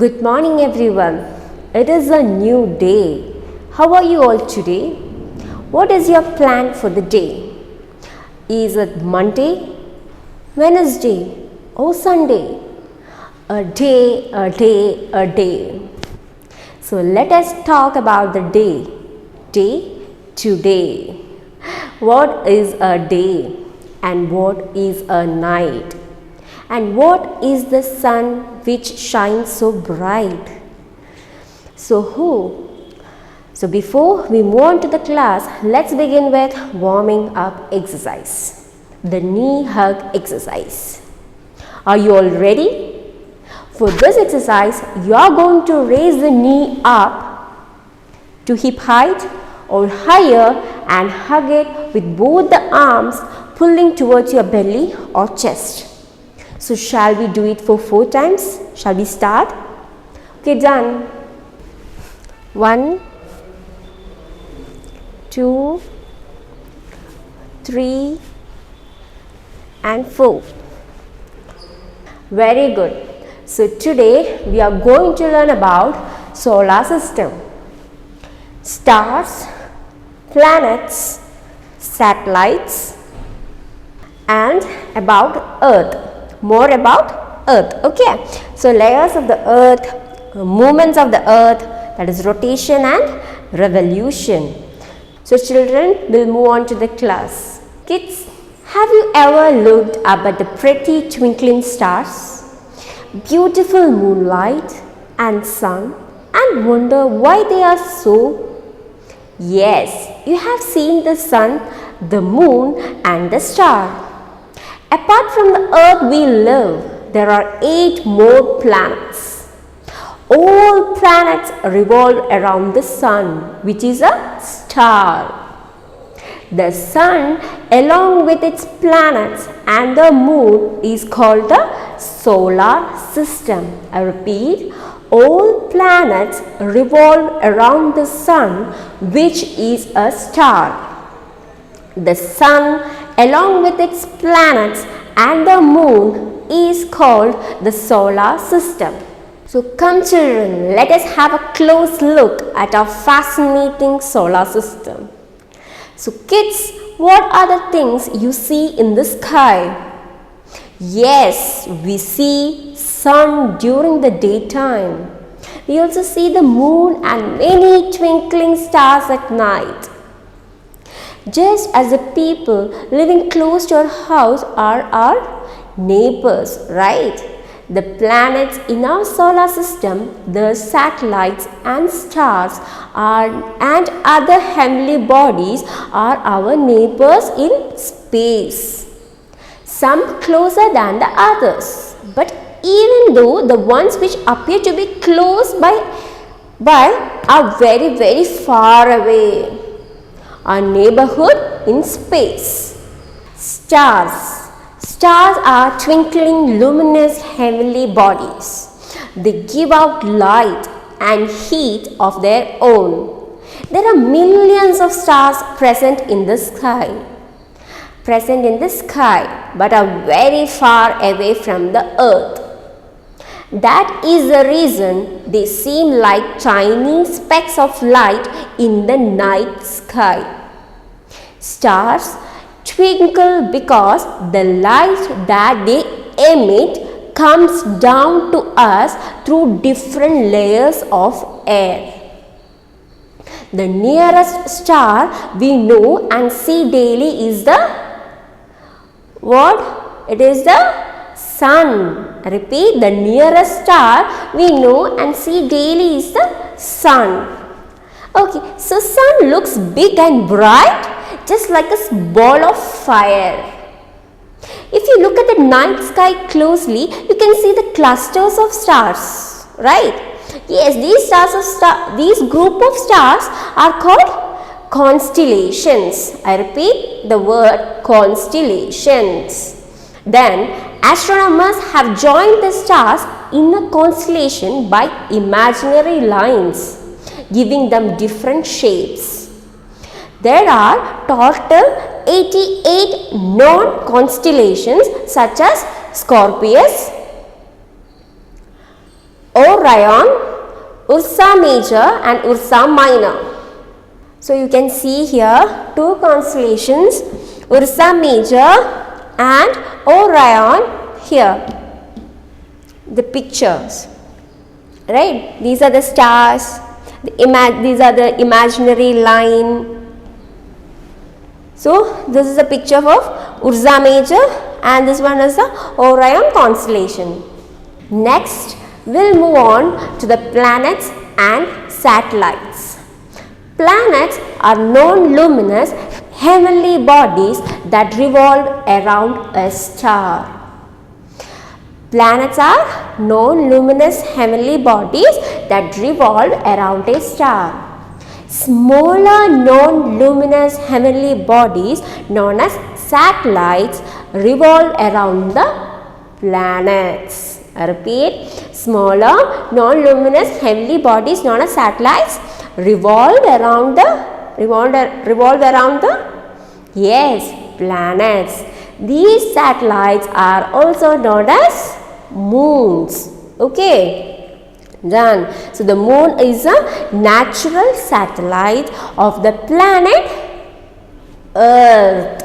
Good morning, everyone. It is a new day. How are you all today? What is your plan for the day? Is it Monday, Wednesday, or Sunday? A day, a day, a day. So let us talk about the day. Day today. What is a day and what is a night? And what is the sun which shines so bright? So before we move on to the class, let's begin with warming up exercise. The knee hug exercise. Are you all ready? For this exercise, you are going to raise the knee up to hip height or higher and hug it with both the arms pulling towards your belly or chest. So shall we do it for 4 times? Shall we start? Okay, done. 1, 2, 3 and 4. Very good. So today we are going to learn about solar system. Stars, planets, satellites and about Earth. More about Earth. Okay, so layers of the Earth, movements of the Earth, that is rotation and revolution. So children, will move on to the class. Kids, have you ever looked up at the pretty twinkling stars, beautiful moonlight and sun and wonder why they are so? Yes, you have seen the sun, the moon and the star. Apart from the Earth we live, there are 8 more planets. All planets revolve around the sun, which is a star. The sun, along with its planets and the moon, is called the solar system. I repeat, all planets revolve around the sun, which is a star. The sun, along with its planets and the moon, is called the solar system. So come children, let us have a close look at our fascinating solar system. So kids, what are the things you see in the sky? Yes, we see sun during the daytime. We also see the moon and many twinkling stars at night. Just as the people living close to our house are our neighbors, right? The planets in our solar system, the satellites and stars and other heavenly bodies are our neighbors in space. Some closer than the others. But even though the ones which appear to be close by are very, very far away. Our neighborhood in space. Stars. Stars are twinkling luminous heavenly bodies. They give out light and heat of their own. There are millions of stars present in the sky. But are very far away from the earth. That is the reason they seem like tiny specks of light in the night sky. Stars twinkle because the light that they emit comes down to us through different layers of air. The nearest star we know and see daily is the what? It is the sun. I repeat, the nearest star we know and see daily is the sun. Okay, so sun looks big and bright, just like a ball of fire. If you look at the night sky closely, you can see the clusters of stars, right? Yes, these group of stars are called constellations. I repeat the word constellations. Then astronomers have joined the stars in a constellation by imaginary lines, giving them different shapes. There are total 88 non-constellations such as Scorpius, Orion, Ursa Major and Ursa Minor. So you can see here two constellations, Ursa Major and Orion here. The pictures, right? These are the stars, these are the imaginary line. So this is a picture of Ursa Major and this one is the Orion constellation. Next, we'll move on to the planets and satellites. Planets are non-luminous heavenly bodies that revolve around a star. Planets are non-luminous heavenly bodies that revolve around a star. Smaller non-luminous heavenly bodies known as satellites revolve around the planets. I repeat, smaller non-luminous heavenly bodies known as satellites revolve around the planets. These satellites are also known as moons. Okay. Done. So the moon is a natural satellite of the planet Earth.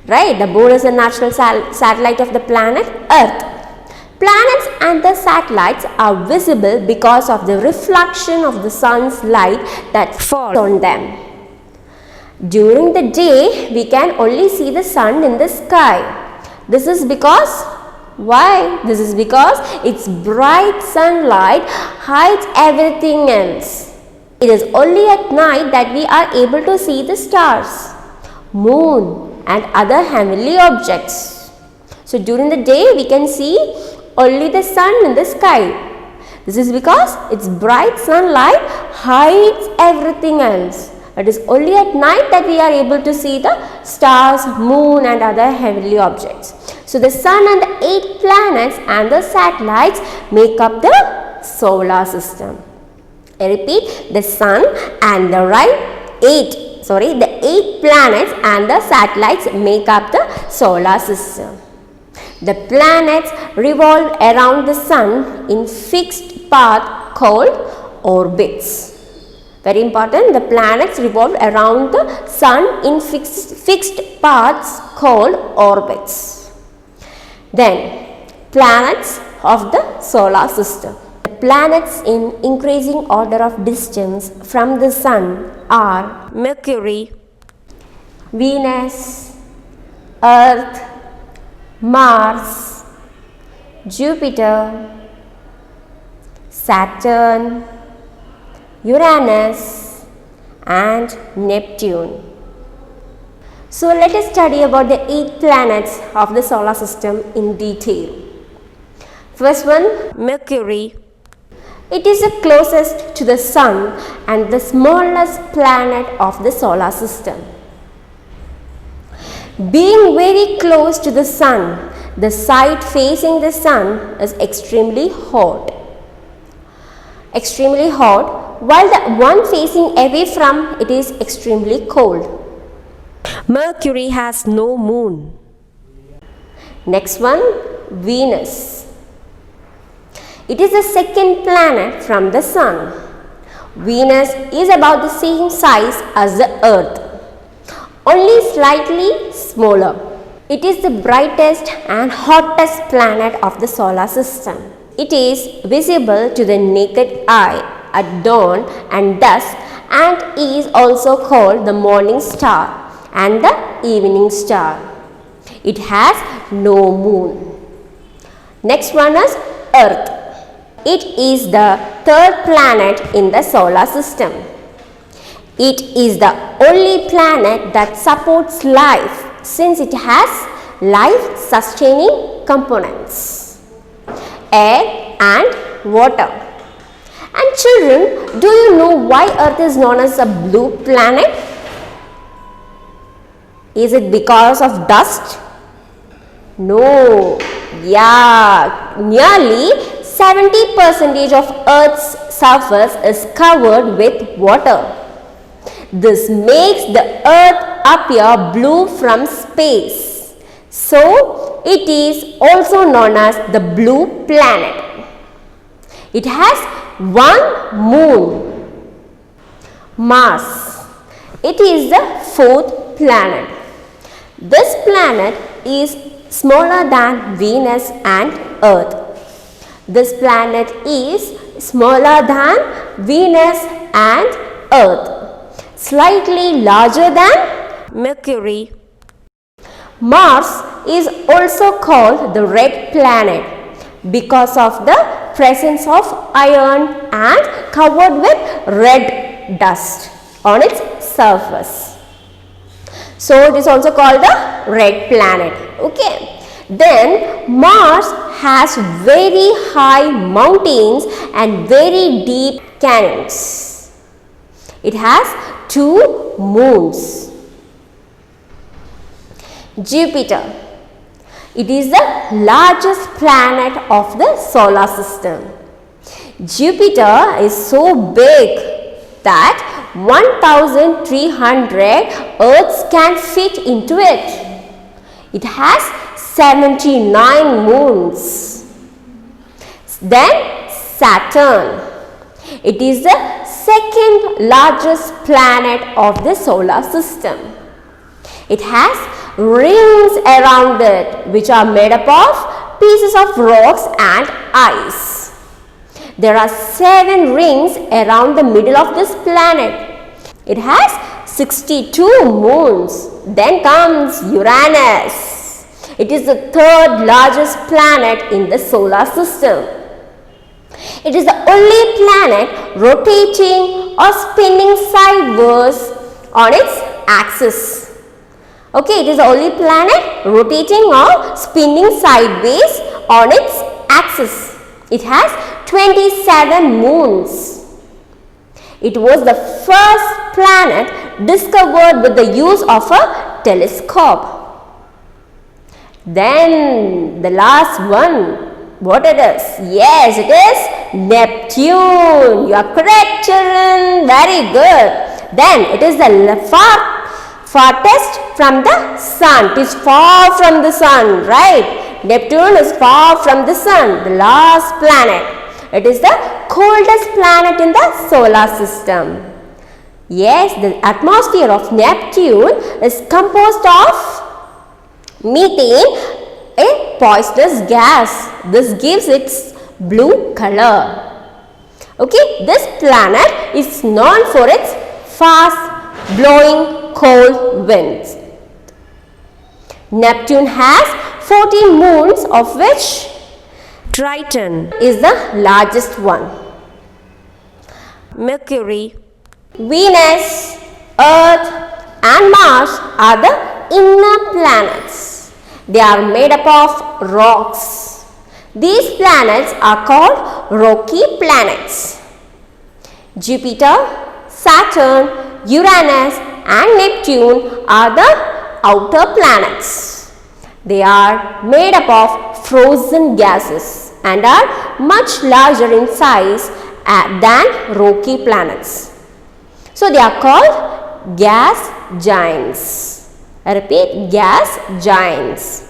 Right? The moon is a natural satellite of the planet Earth. Planets and the satellites are visible because of the reflection of the sun's light that falls on them. During the day, we can only see the sun in the sky. This is because why? This is because its bright sunlight hides everything else. It is only at night that we are able to see the stars, moon and other heavenly objects. So during the day we can see only the sun in the sky. This is because its bright sunlight hides everything else. It is only at night that we are able to see the stars, moon and other heavenly objects. So the sun and the 8 planets and the satellites make up the solar system. I repeat, the sun and the 8 planets and the satellites make up the solar system. The planets revolve around the sun in fixed path called orbits. Very important, the planets revolve around the sun in fixed paths called orbits. Then, planets of the solar system. The planets in increasing order of distance from the sun are Mercury, Venus, Earth, Mars, Jupiter, Saturn, Uranus and Neptune. So let us study about the 8 planets of the solar system in detail. First one, Mercury. It is the closest to the sun and the smallest planet of the solar system. Being very close to the sun, the side facing the sun is extremely hot. While the one facing away from it is extremely cold. Mercury has no moon. Next one, Venus. It is the second planet from the sun. Venus is about the same size as the Earth, only slightly smaller. It is the brightest and hottest planet of the solar system. It is visible to the naked eye at dawn and dusk and is also called the morning star and the evening star. It has no moon. Next one is Earth. It is the third planet in the solar system. It is the only planet that supports life since it has life sustaining components, air and water. And children, do you know why Earth is known as a blue planet? Is it because of dust? No. Yeah, nearly 70% of Earth's surface is covered with water. This makes the Earth appear blue from space. So, it is also known as the blue planet. It has one moon. Mars. It is the fourth planet. This planet is smaller than Venus and Earth. This planet is smaller than Venus and Earth, slightly larger than Mercury. Mars is also called the red planet because of the presence of iron and covered with red dust on its surface. So it is also called the red planet. Okay. Then Mars has very high mountains and very deep canyons. It has 2 moons. Jupiter. It is the largest planet of the solar system. Jupiter is so big that 1,300 Earths can fit into it. It has 79 moons. Then Saturn. It is the second largest planet of the solar system. It has rings around it which are made up of pieces of rocks and ice. There are 7 rings around the middle of this planet. It has 62 moons. Then comes Uranus. It is the third largest planet in the solar system. It is the only planet rotating or spinning sideways on its axis. Okay, it is the only planet rotating or spinning sideways on its axis. It has 27 moons. It was the first planet discovered with the use of a telescope. Then the last one, what it is? Yes, it is Neptune. You are correct, children. Very good. Then it is the farthest from the sun. It is far from the sun, right? Neptune is far from the sun, the last planet. It is the coldest planet in the solar system. Yes, the atmosphere of Neptune is composed of methane, a poisonous gas. This gives its blue color. Okay, this planet is known for its fast blowing cold winds. Neptune has 14 moons, of which Triton is the largest one. Mercury, Venus, Earth and Mars are the inner planets. They are made up of rocks. These planets are called rocky planets. Jupiter, Saturn, Uranus and Neptune are the outer planets. They are made up of frozen gases and are much larger in size than rocky planets. So they are called gas giants. I repeat, gas giants.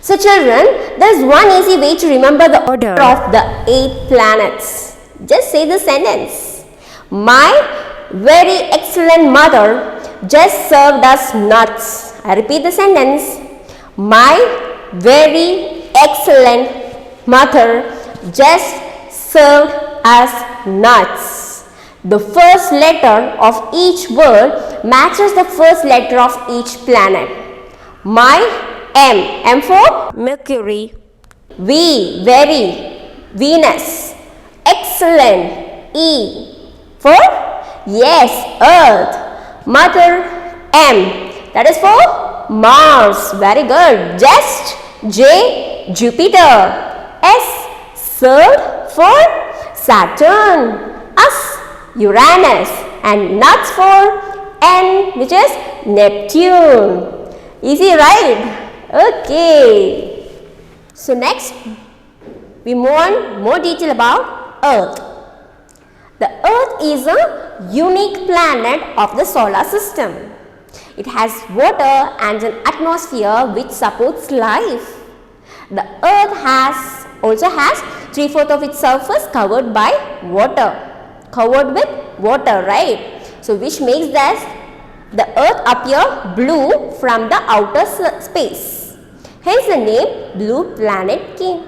So children, there is one easy way to remember the order of the 8 planets. Just say the sentence. My very excellent mother just served us nuts. I repeat the sentence. My very excellent mother just served us nuts. The first letter of each word matches the first letter of each planet. My, M for Mercury. V, very, Venus. Excellent, E for, yes, Earth. Mother, M, that is for Mars. Very good. Just, J, Jupiter. S, served for Saturn. S, Uranus, and nuts for N, which is Neptune. Easy, right? Okay. So next we move on more detail about Earth. The Earth is a unique planet of the solar system. It has water and an atmosphere which supports life. The Earth has also has 3/4 of its surface covered by water. Covered with water, right? So which makes the earth appear blue from the outer space. Hence the name blue planet came.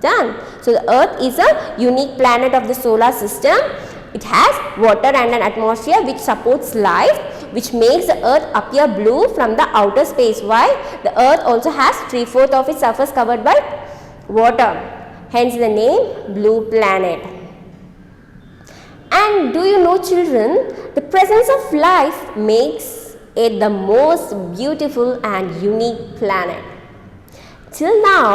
Done. So the earth is a unique planet of the solar system. It has water and an atmosphere which supports life, which makes the earth appear blue from the outer space. Why? The earth also has 3/4 of its surface covered by water. Hence the name blue planet. And do you know, children, the presence of life makes it the most beautiful and unique planet. Till now,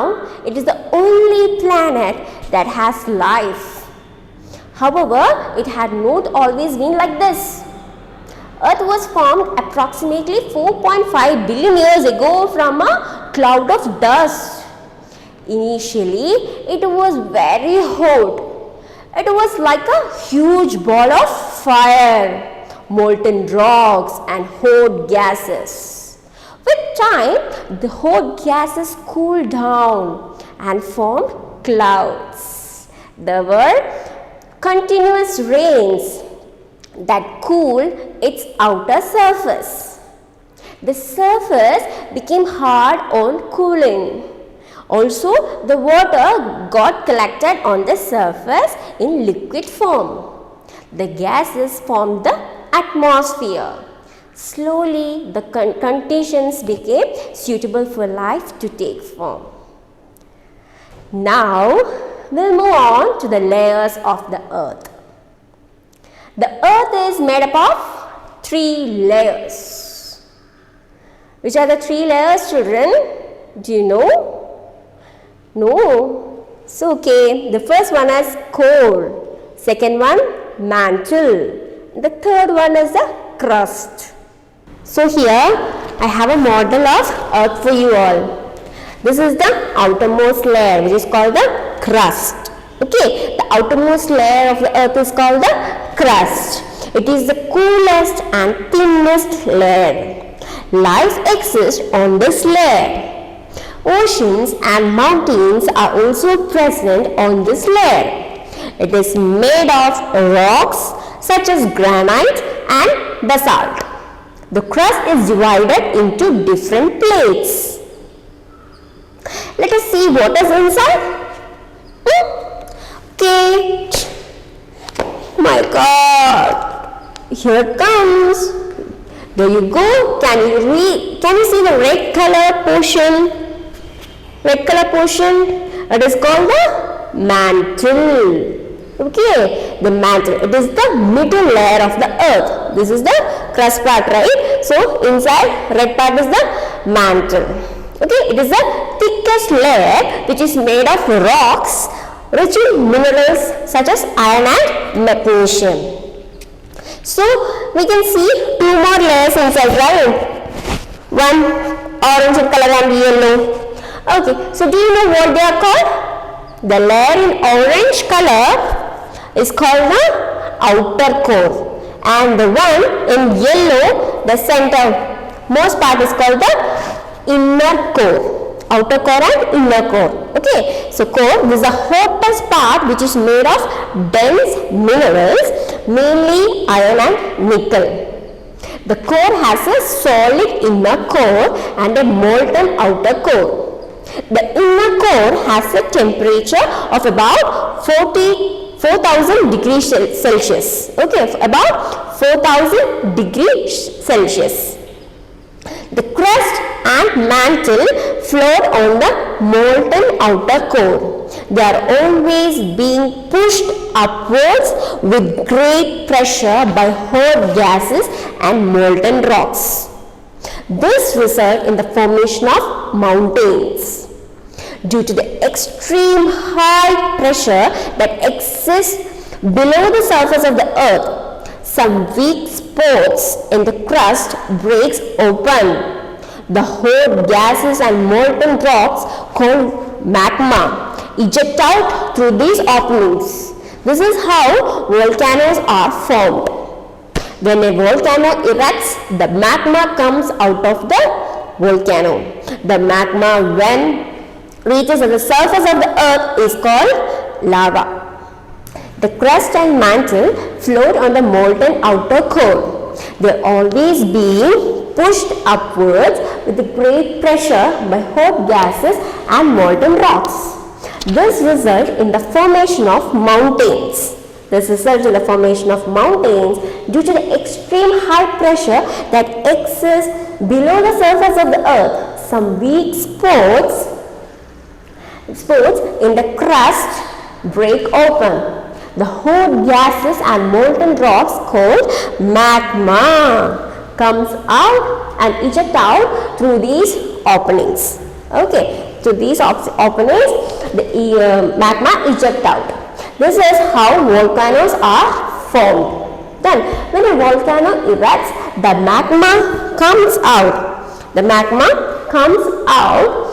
it is the only planet that has life. However, it had not always been like this. Earth was formed approximately 4.5 billion years ago from a cloud of dust. Initially, it was very hot. It was like a huge ball of fire, molten rocks and hot gases. With time, the hot gases cooled down and formed clouds. There were continuous rains that cooled its outer surface. The surface became hard on cooling. Also, the water got collected on the surface in liquid form. The gases formed the atmosphere. Slowly, the conditions became suitable for life to take form. Now, we'll move on to the layers of the earth. The earth is made up of 3 layers. Which are the 3 layers, children? Do you know? No. So, okay. The first one is core. Second one, mantle. The third one is the crust. So, here I have a model of earth for you all. This is the outermost layer, which is called the crust. Okay, the outermost layer of the earth is called the crust. It is the coolest and thinnest layer. Life exists on this layer. Oceans and mountains are also present on this layer. It is made of rocks such as granite and basalt. The crust is divided into different plates. Let us see what is inside. Okay. My God. Here it comes. There you go. Can you see the red color portion? Red color portion. It is called the mantle. Okay, the mantle. It is the middle layer of the earth. This is the crust part, right? So inside red part is the mantle. Okay, it is the thickest layer which is made of rocks rich in minerals such as iron and magnesium. So we can see 2 more layers inside, right? One orange in color and yellow. Okay, so do you know what they are called? The layer in orange color is called the outer core, and the one in yellow, the center most part, is called the inner core. Outer core and inner core. Okay, so core, this is the hottest part which is made of dense minerals, mainly iron and nickel. The core has a solid inner core and a molten outer core. The inner core has a temperature of about 4,000 degrees Celsius. Okay, about 4,000 degrees Celsius. The crust and mantle float on the molten outer core. They are always being pushed upwards with great pressure by hot gases and molten rocks. This results in the formation of mountains. Due to the extreme high pressure that exists below the surface of the earth, some weak spots in the crust breaks open. The hot gases and molten rocks called magma eject out through these openings. This is how volcanoes are formed. When a volcano erupts, the magma comes out of the volcano. The magma, when reaches at the surface of the earth is called lava. The crust and mantle float on the molten outer core. They are always being pushed upwards with great pressure by hot gases and molten rocks. This results in the formation of mountains. This results in the formation of mountains due to the extreme high pressure that exists below the surface of the earth. Some weak spots in the crust break open. The hot gases and molten rocks called magma comes out and eject out through these openings. Okay, through these openings the magma eject out. This is how volcanoes are formed. Then when a volcano erupts, the magma comes out. The magma comes out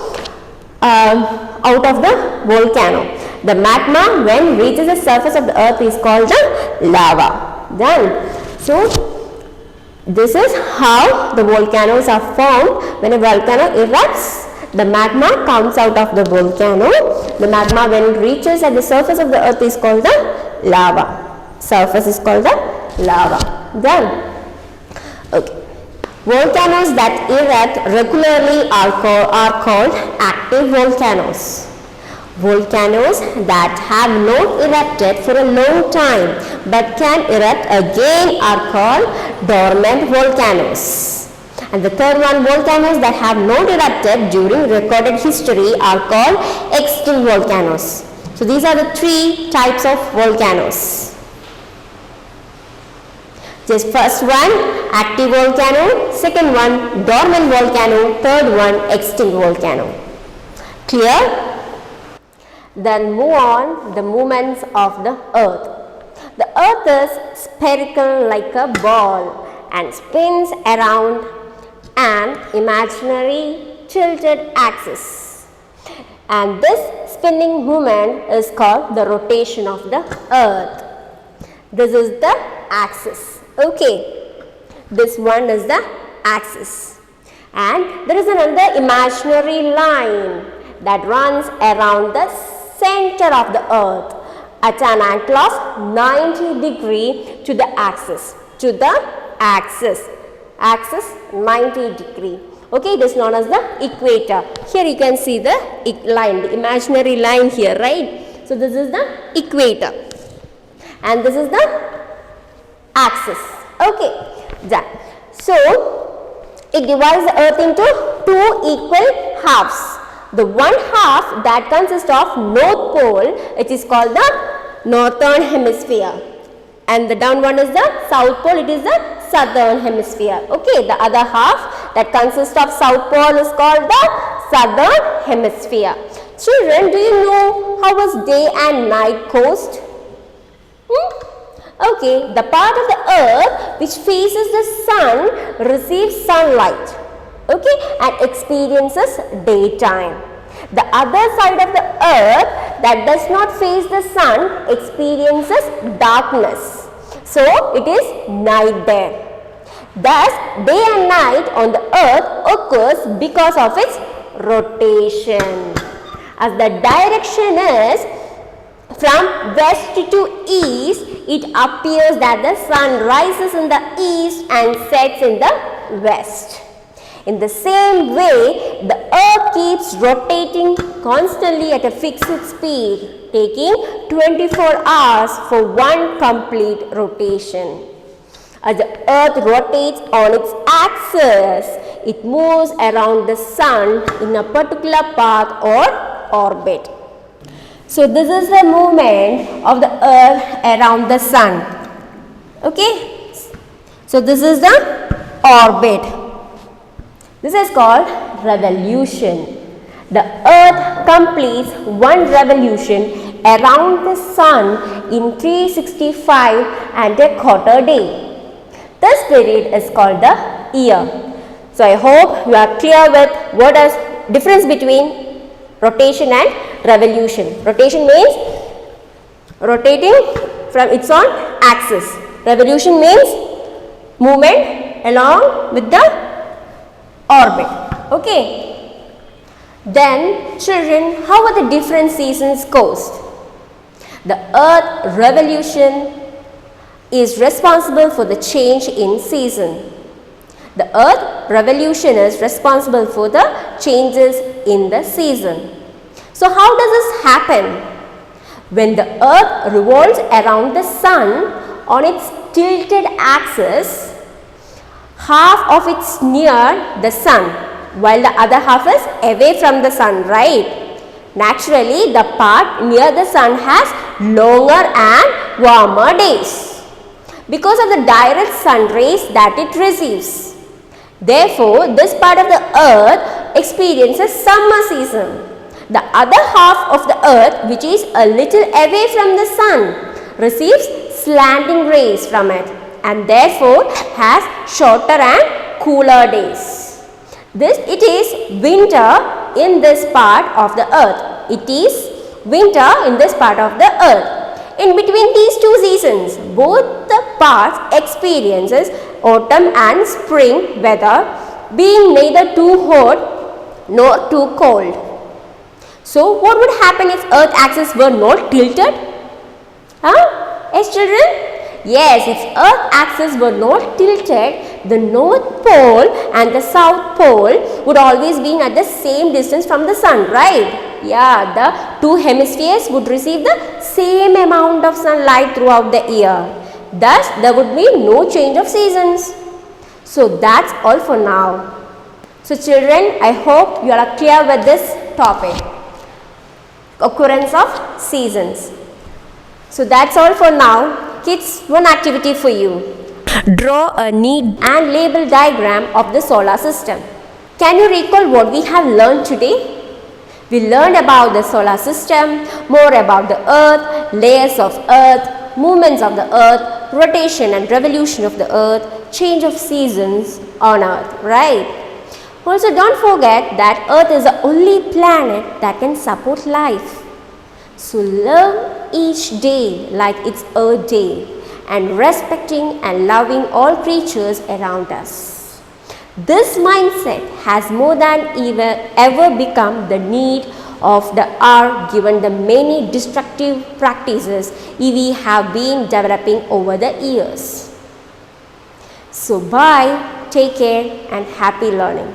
of the volcano. The magma when reaches the surface of the earth is called the lava. Then, so this is how the volcanoes are formed. When a volcano erupts, the magma comes out of the volcano. The magma when it reaches at the surface of the earth is called the lava. Surface is called the lava. Then, okay. Volcanoes that erupt regularly are called active volcanoes. Volcanoes that have not erupted for a long time but can erupt again are called dormant volcanoes. And the third one, volcanoes that have not erupted during recorded history are called extinct volcanoes. So these are the three types of volcanoes. This first one, active volcano. Second one, dormant volcano. Third one, extinct volcano. Clear? Then move on the movements of the earth. The earth is spherical like a ball and spins around an imaginary tilted axis. And this spinning movement is called the rotation of the earth. This is the axis. Okay, this one is the axis. And there is another imaginary line that runs around the center of the earth at an angle of 90 degrees to the axis. Axis 90 degree. Okay, it is known as the equator. Here you can see the line, the imaginary line here, right? So this is the equator and this is the axis. Okay, done. So it divides the earth into two equal halves. The one half that consists of North Pole, it is called the Northern Hemisphere. And the down one is the South Pole, it is the Southern Hemisphere. Okay, the other half that consists of South Pole is called the Southern Hemisphere. Children, do you know how is day and night caused? Okay, the part of the earth which faces the sun receives sunlight. Okay, and experiences daytime. The other side of the earth that does not face the sun experiences darkness. So it is night there. Thus, day and night on the earth occurs because of its rotation. As the direction is from west to east, it appears that the sun rises in the east and sets in the west. In the same way, the earth keeps rotating constantly at a fixed speed, taking 24 hours for one complete rotation. As the earth rotates on its axis, it moves around the sun in a particular path or orbit. So this is the movement of the earth around the sun. Okay? So this is the orbit. This is called revolution. The earth completes one revolution around the sun in 365 and a quarter day. This period is called the year. So I hope you are clear with what is difference between rotation and revolution. Rotation means rotating from its own axis. Revolution means movement along with the orbit. Okay. Then, children, how are the different seasons caused? The earth revolution is responsible for the change in season. The earth revolution is responsible for the changes in the season. So how does this happen? When the earth revolves around the sun on its tilted axis, half of it's near the sun while the other half is away from the sun, right? Naturally, the part near the sun has longer and warmer days because of the direct sun rays that it receives. Therefore, this part of the earth experiences summer season. The other half of the earth, which is a little away from the sun, receives slanting rays from it and therefore has shorter and cooler days. It is winter in this part of the earth. It is winter in this part of the earth. In between these two seasons, both the parts experiences autumn and spring weather, being neither too hot nor too cold. So, what would happen if earth axis were not tilted? Yes, children? Yes, if earth axis were not tilted, the north pole and the south pole would always be at the same distance from the sun, right? Yeah, the two hemispheres would receive the same amount of sunlight throughout the year. Thus, there would be no change of seasons. So, that's all for now. So, children, I hope you are clear with this topic, occurrence of seasons. So, that's all for now. Kids, one activity for you. Draw a neat and label diagram of the solar system. Can you recall what we have learned today? We learned about the solar system, more about the earth, layers of earth, movements of the earth, rotation and revolution of the earth, change of seasons on earth, right? Also, don't forget that earth is the only planet that can support life. So, live each day like it's Earth Day and respecting and loving all creatures around us. This mindset has more than ever become the need of the hour given the many destructive practices we have been developing over the years. So, bye, take care and happy learning.